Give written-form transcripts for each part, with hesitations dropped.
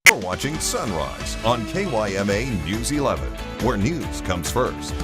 You're watching Sunrise on KYMA News 11, where news comes first.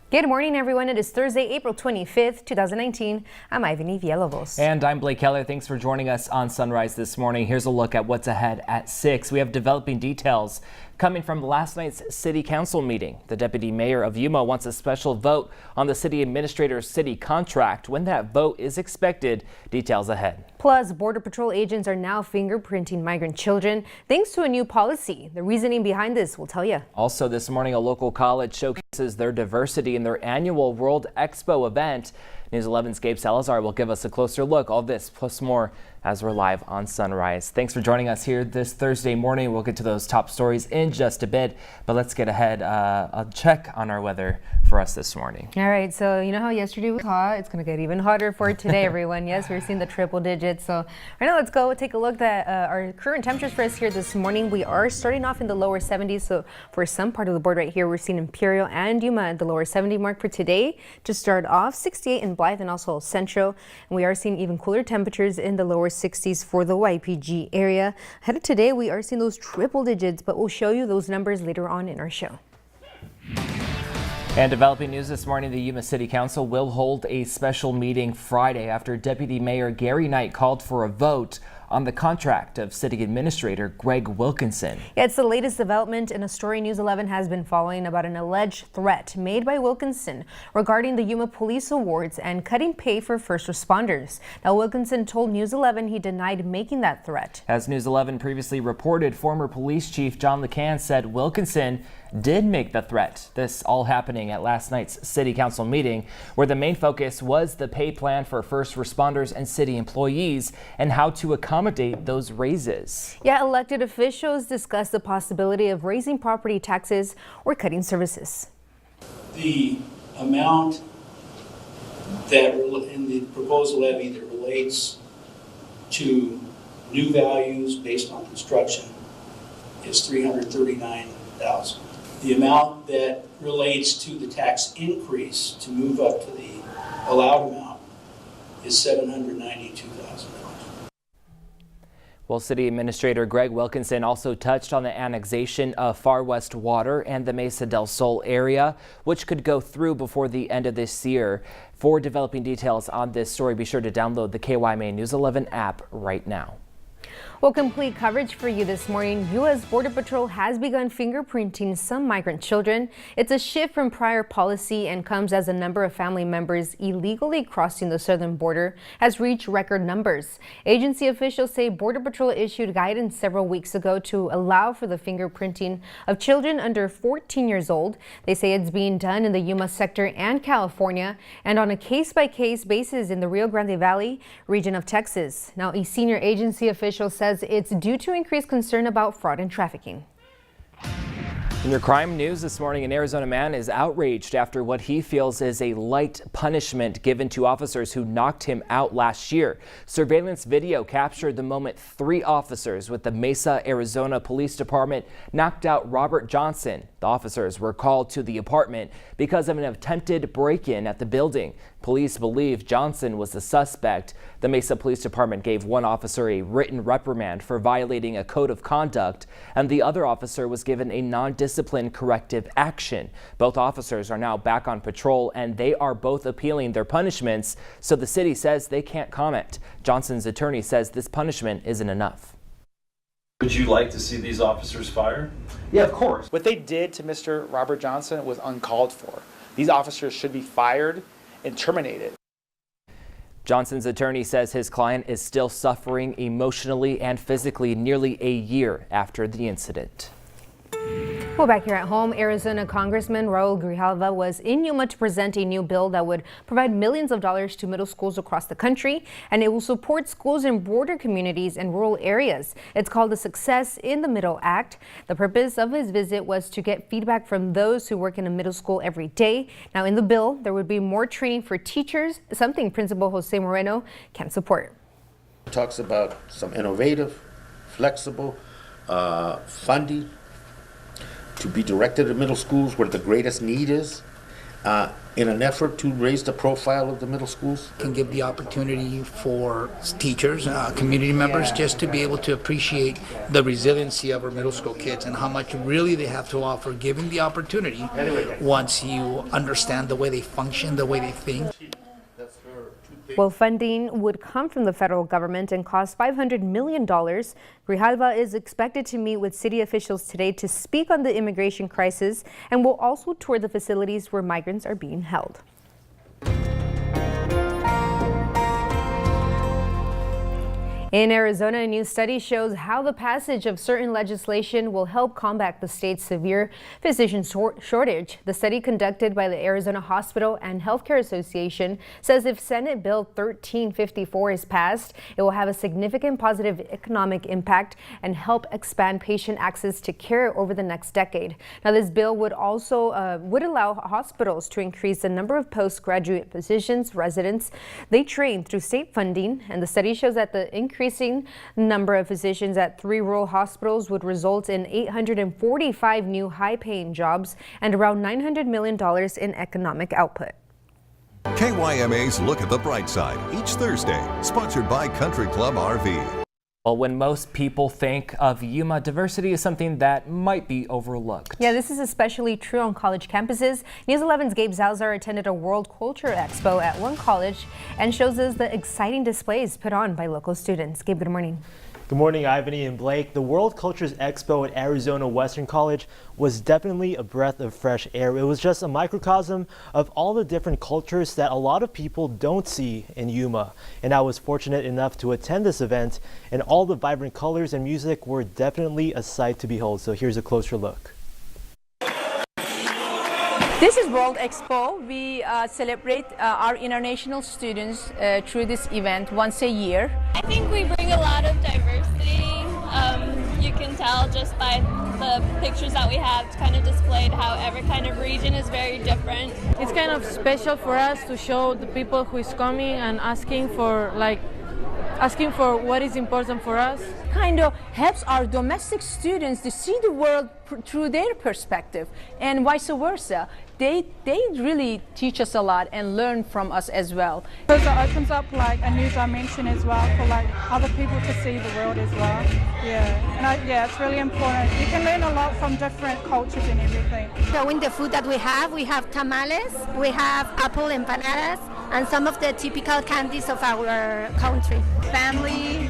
Good morning, everyone. It is Thursday, April 25th, 2019. I'm Ivany Villalobos. And I'm Blake Keller. Thanks for joining us on Sunrise this morning. Here's a look at what's ahead at 6. We have developing details coming from last night's city council meeting. The deputy mayor of Yuma wants a special vote on the city administrator's city contract. When that vote is expected, details ahead. Plus, Border Patrol agents are now fingerprinting migrant children thanks to a new policy. The reasoning behind this, we'll tell you. Also this morning, a local college showcases their diversity in their annual World Expo event. News 11's Gabe Salazar will give us a closer look. All this plus more as we're live on Sunrise. Thanks for joining us here this Thursday morning. We'll get to those top stories in just a bit, but let's get ahead a check on our weather for us this morning. All right, so you know how yesterday was hot? It's going to get even hotter for today, everyone. Yes, we're seeing the triple digits. So right now, let's go take a look at our current temperatures for us here this morning. We are starting off in the lower 70s. So for some part of the board right here, we're seeing Imperial and Yuma at the lower 70 mark for today. To start off, 68 in Blythe and also Central. And we are seeing even cooler temperatures in the lower 60s for the YPG area. Ahead of today, we are seeing those triple digits, but we'll show you those numbers later on in our show. And developing news this morning, the Yuma City Council will hold a special meeting Friday after Deputy Mayor Gary Knight called for a vote on the contract of City Administrator Greg Wilkinson. Yeah, it's the latest development in a story News 11 has been following about an alleged threat made by Wilkinson regarding the Yuma Police Awards and cutting pay for first responders. Now, Wilkinson told News 11 he denied making that threat. As News 11 previously reported, former police chief John LeCan said Wilkinson did make the threat. This all happening at last night's city council meeting, where the main focus was the pay plan for first responders and city employees and how to accommodate those raises. Yeah, elected officials discussed the possibility of raising property taxes or cutting services. The amount that in the proposed levy that relates to new values based on construction is $339,000. The amount that relates to the tax increase to move up to the allowed amount is $792,000. Well, City Administrator Greg Wilkinson also touched on the annexation of Far West Water and the Mesa del Sol area, which could go through before the end of this year. For developing details on this story, be sure to download the KYMA News 11 app right now. Well, complete coverage for you this morning. U.S. Border Patrol has begun fingerprinting some migrant children. It's a shift from prior policy and comes as a number of family members illegally crossing the southern border has reached record numbers. Agency officials say Border Patrol issued guidance several weeks ago to allow for the fingerprinting of children under 14 years old. They say it's being done in the Yuma sector and California and on a case-by-case basis in the Rio Grande Valley region of Texas. Now, a senior agency official says it's due to increased concern about fraud and trafficking. In your crime news this morning, an Arizona man is outraged after what he feels is a light punishment given to officers who knocked him out last year. Surveillance video captured the moment 3 officers with the Mesa, Arizona Police Department knocked out Robert Johnson. The officers were called to the apartment because of an attempted break-in at the building. Police believe Johnson was the suspect. The Mesa Police Department gave one officer a written reprimand for violating a code of conduct, and the other officer was given a non-discipline corrective action. Both officers are now back on patrol, and they are both appealing their punishments, so the city says they can't comment. Johnson's attorney says this punishment isn't enough. Would you like to see these officers fired? Yeah, of course. What they did to Mr. Robert Johnson was uncalled for. These officers should be fired and terminated. Johnson's attorney says his client is still suffering emotionally and physically nearly a year after the incident. Well, back here at home, Arizona Congressman Raul Grijalva was in Yuma to present a new bill that would provide millions of dollars to middle schools across the country, and it will support schools in border communities and rural areas. It's called the Success in the Middle Act. The purpose of his visit was to get feedback from those who work in a middle school every day. Now, in the bill, there would be more training for teachers, something Principal Jose Moreno can support. It talks about some innovative, flexible funding to be directed at middle schools where the greatest need is, in an effort to raise the profile of the middle schools? Can give the opportunity for teachers, community members, just to be able to appreciate the resiliency of our middle school kids and how much really they have to offer, given the opportunity once you understand the way they function, the way they think. Well, funding would come from the federal government and cost $500 million. Grijalva is expected to meet with city officials today to speak on the immigration crisis and will also tour the facilities where migrants are being held. In Arizona, a new study shows how the passage of certain legislation will help combat the state's severe physician shortage. The study conducted by the Arizona Hospital and Healthcare Association says if Senate Bill 1354 is passed, it will have a significant positive economic impact and help expand patient access to care over the next decade. Now, this bill would also would allow hospitals to increase the number of postgraduate physicians, residents they train through state funding, and the study shows that the increasing number of physicians at 3 rural hospitals would result in 845 new high-paying jobs and around $900 million in economic output. KYMA's Look at the Bright Side each Thursday, sponsored by Country Club RV. Well, when most people think of Yuma, diversity is something that might be overlooked. Yeah, this is especially true on college campuses. News 11's Gabe Salazar attended a World Culture Expo at one college and shows us the exciting displays put on by local students. Gabe, good morning. Good morning, Ivany and Blake. The World Cultures Expo at Arizona Western College was definitely a breath of fresh air. It was just a microcosm of all the different cultures that a lot of people don't see in Yuma. And I was fortunate enough to attend this event, and all the vibrant colors and music were definitely a sight to behold. So here's a closer look. This is World Expo. We celebrate our international students through this event once a year. I think we bring a lot of diversity. You can tell just by the pictures that we have kind of displayed how every kind of region is very different. It's kind of special for us to show the people who is coming and asking for what is important for us. Kind of helps our domestic students to see the world through their perspective and vice versa. They really teach us a lot and learn from us as well. Because it opens up like a new dimension as well for like other people to see the world as well. Yeah, and it's really important. You can learn a lot from different cultures and everything. Showing the food that we have tamales, we have apple empanadas, and some of the typical candies of our country. Family,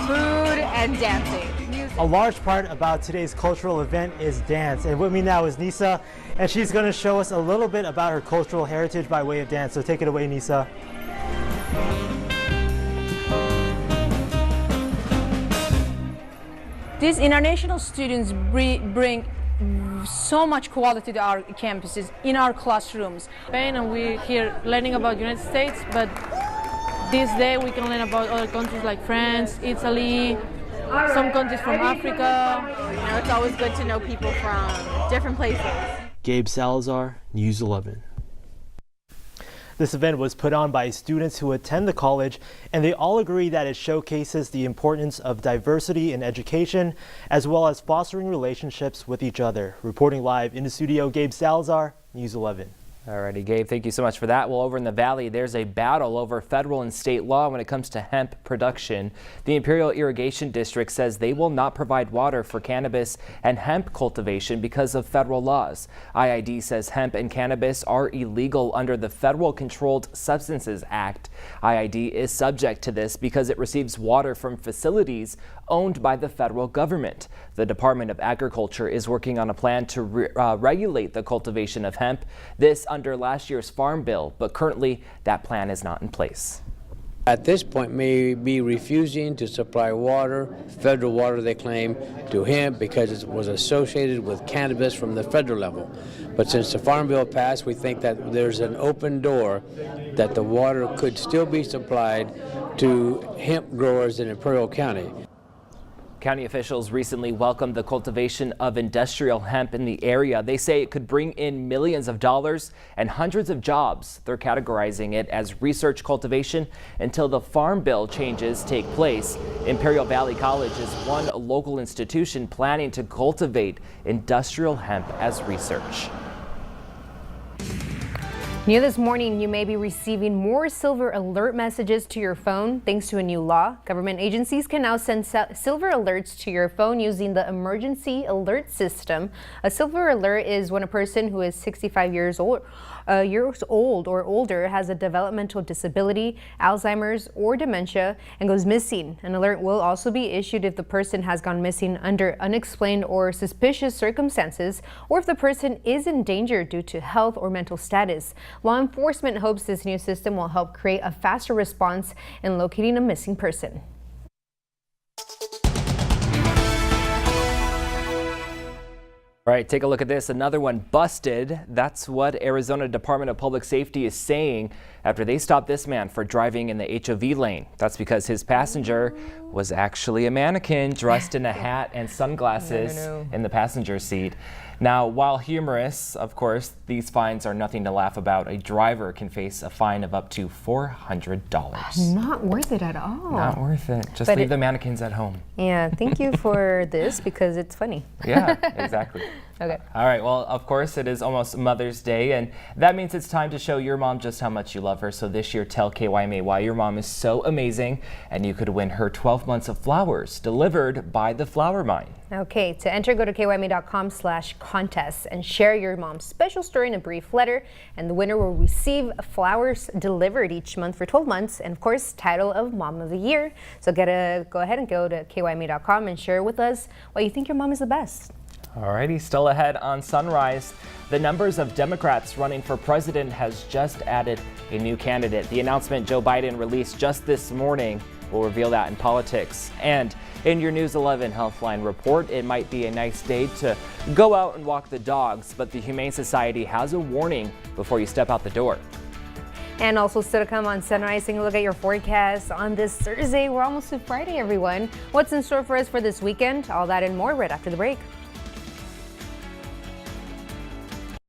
food, and dancing. A large part about today's cultural event is dance, and with me now is Nisa, and she's going to show us a little bit about her cultural heritage by way of dance. So take it away, Nisa. These international students bring so much quality to our campuses, in our classrooms. And we're here learning about the United States, but this day we can learn about other countries like France, Italy, some countries from Africa. It's always good to know people from different places. Gabe Salazar, News 11. This event was put on by students who attend the college, and they all agree that it showcases the importance of diversity in education, as well as fostering relationships with each other. Reporting live in the studio, Gabe Salazar, News 11. Alrighty, Gabe, thank you so much for that. Well, over in the Valley, there's a battle over federal and state law when it comes to hemp production. The Imperial Irrigation District says they will not provide water for cannabis and hemp cultivation because of federal laws. IID says hemp and cannabis are illegal under the Federal Controlled Substances Act. IID is subject to this because it receives water from facilities owned by the federal government. The Department of Agriculture is working on a plan to regulate the cultivation of hemp. This under last year's farm bill, but currently that plan is not in place. At this point, may be refusing to supply water, federal water they claim, to hemp because it was associated with cannabis from the federal level. But since the farm bill passed, we think that there's an open door that the water could still be supplied to hemp growers in Imperial County. County officials recently welcomed the cultivation of industrial hemp in the area. They say it could bring in millions of dollars and hundreds of jobs. They're categorizing it as research cultivation until the farm bill changes take place. Imperial Valley College is one local institution planning to cultivate industrial hemp as research. New this morning, you may be receiving more silver alert messages to your phone thanks to a new law. Government agencies can now send silver alerts to your phone using the emergency alert system. A silver alert is when a person who is 65 years old or older has a developmental disability, Alzheimer's, or dementia and goes missing. An alert will also be issued if the person has gone missing under unexplained or suspicious circumstances, or if the person is in danger due to health or mental status. Law enforcement hopes this new system will help create a faster response in locating a missing person. All right, take a look at this. Another one busted. That's what Arizona Department of Public Safety is saying after they stopped this man for driving in the HOV lane. That's because his passenger was actually a mannequin dressed in a hat and sunglasses in the passenger seat. Now, while humorous, of course, these fines are nothing to laugh about. A driver can face a fine of up to $400. Not worth it at all. Not worth it. Just leave the mannequins at home. Yeah, thank you for this because it's funny. Yeah, exactly. Okay. All right, well, of course, it is almost Mother's Day, and that means it's time to show your mom just how much you love her. So this year, tell KYMA why your mom is so amazing, and you could win her 12 months of flowers delivered by the Flower Mine. Okay, to enter, go to kyma.com/contest and share your mom's special story in a brief letter, and the winner will receive flowers delivered each month for 12 months, and of course, title of Mom of the Year. So go ahead and go to kyma.com and share with us why you think your mom is the best. Alrighty, still ahead on Sunrise. The numbers of Democrats running for president has just added a new candidate. The announcement Joe Biden released just this morning will reveal that in politics. And in your News 11 Healthline report, it might be a nice day to go out and walk the dogs, but the Humane Society has a warning before you step out the door. And also still to come on Sunrise, taking a look at your forecast on this Thursday. We're almost to Friday, everyone. What's in store for us for this weekend? All that and more right after the break.